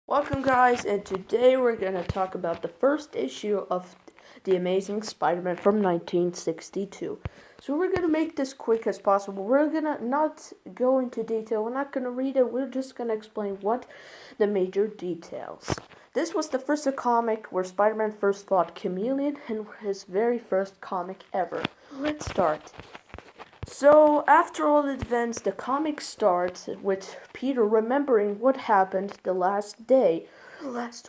Welcome, guys, and today we're going to talk about the first issue of The Amazing Spider-Man from 1962. So we're going to make this quick as possible. We're going to not go into detail. We're not going to read it. We're just going to explain what the major details. This was the first comic where Spider-Man first fought Chameleon in his very first comic ever. Let's start. So, after all the events, the comic starts with Peter remembering what happened the last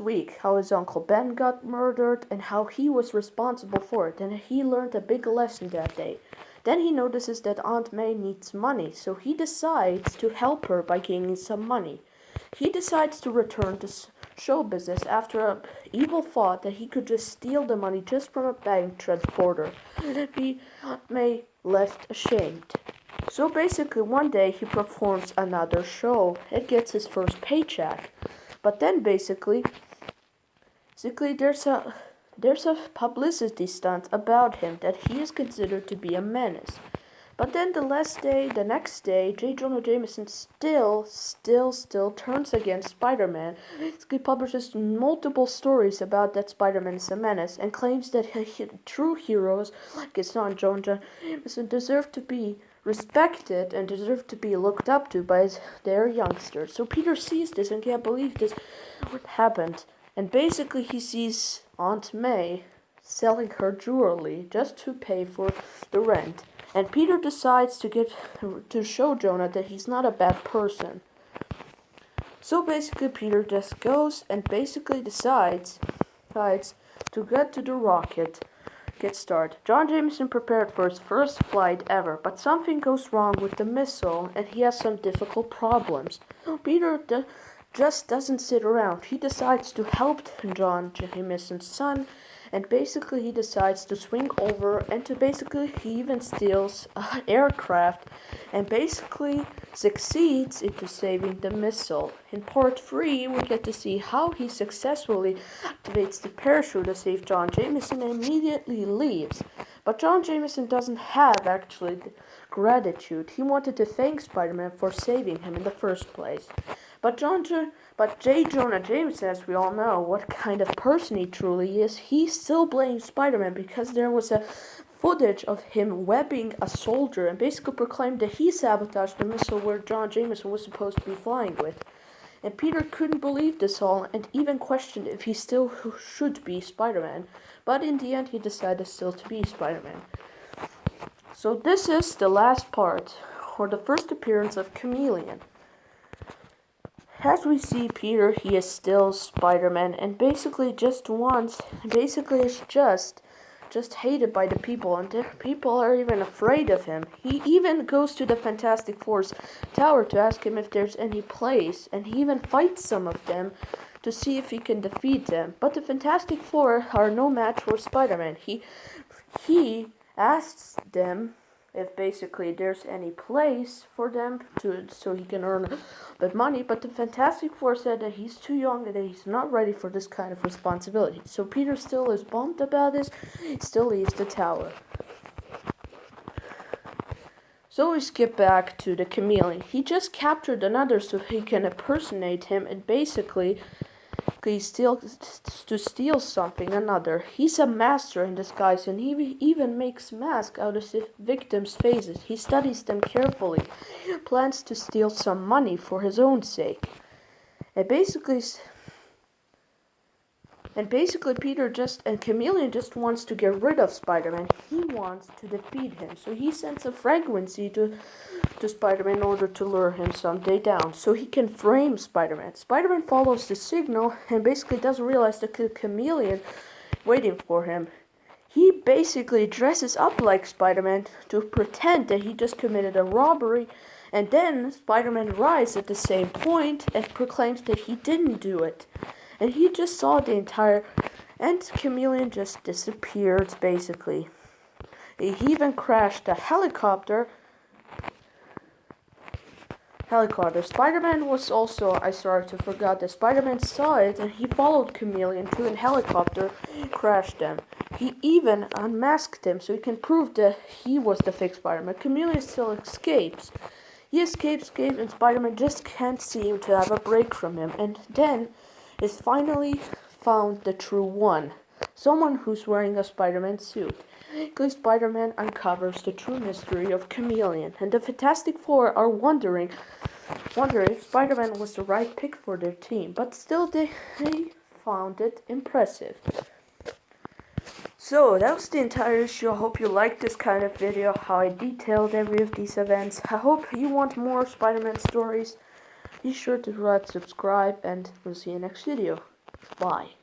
week, how his Uncle Ben got murdered, and how he was responsible for it, and he learned a big lesson that day. Then he notices that Aunt May needs money, so he decides to help her by gaining some money. He decides to return to show business after an evil thought that he could just steal the money just from a bank transporter. Aunt May left ashamed. So basically, one day he performs another show and gets his first paycheck. But then basically there's a publicity stunt about him that he is considered to be a menace. But then the next day, J. Jonah Jameson still turns against Spider-Man. He publishes multiple stories about that Spider-Man is a menace and claims that true heroes like his son Jonah Jameson deserve to be respected and deserve to be looked up to by their youngsters. So Peter sees this and can't believe this what happened. And basically he sees Aunt May selling her jewelry just to pay for the rent. And Peter decides to show Jonah that he's not a bad person. So basically Peter just goes and basically decides to get to the rocket. Get started. John Jameson prepared for his first flight ever, but something goes wrong with the missile and he has some difficult problems. Peter just doesn't sit around. He decides to help John Jameson's son, and basically he decides to swing over and he even steals an aircraft and basically succeeds into saving the missile. In part 3, we get to see how he successfully activates the parachute to save John Jameson and immediately leaves. But John Jameson doesn't have actually gratitude. He wanted to thank Spider-Man for saving him in the first place. But J. Jonah Jameson, as we all know, what kind of person he truly is, he still blames Spider-Man because there was a footage of him webbing a soldier and basically proclaimed that he sabotaged the missile where John Jameson was supposed to be flying with. And Peter couldn't believe this all and even questioned if he still should be Spider-Man. But in the end, he decided still to be Spider-Man. So this is the last part, or the first appearance of Chameleon. As we see Peter, he is still Spider-Man, and basically is just hated by the people, and the people are even afraid of him. He even goes to the Fantastic Four's tower to ask him if there's any place, and he even fights some of them to see if he can defeat them. But the Fantastic Four are no match for Spider-Man. He asks them if basically there's any place for them so he can earn a bit money, but the Fantastic Four said that he's too young and that he's not ready for this kind of responsibility. So Peter still is bummed about this, he still leaves the tower. So we skip back to the Chameleon. He just captured another so he can impersonate him and basically to steal something another. He's a master in disguise and he even makes masks out of his victims' faces. He studies them carefully. He plans to steal some money for his own sake. And basically Peter and Chameleon just wants to get rid of Spider-Man. He wants to defeat him. So he sends a frequency to Spider-Man in order to lure him someday down so he can frame Spider-Man. Spider-Man follows the signal and basically doesn't realize the Chameleon waiting for him. He basically dresses up like Spider-Man to pretend that he just committed a robbery, and then Spider-Man arrives at the same point and proclaims that he didn't do it. And he just saw the entire, and Chameleon just disappeared, basically. He even crashed a helicopter. Spider-Man was also, I started to forget that Spider-Man saw it, and he followed Chameleon to a helicopter, crashed them. He even unmasked him so he can prove that he was the fake Spider-Man. Chameleon still escapes. He escapes, and Spider-Man just can't seem to have a break from him. And then is finally found the true one. Someone who's wearing a Spider-Man suit. Spider-Man uncovers the true mystery of Chameleon, and the Fantastic Four are wonder if Spider-Man was the right pick for their team, but still they found it impressive. So that was the entire issue. I hope you liked this kind of video, how I detailed every of these events. I hope you want more Spider-Man stories. Be sure to subscribe, and we'll see you next video. Bye.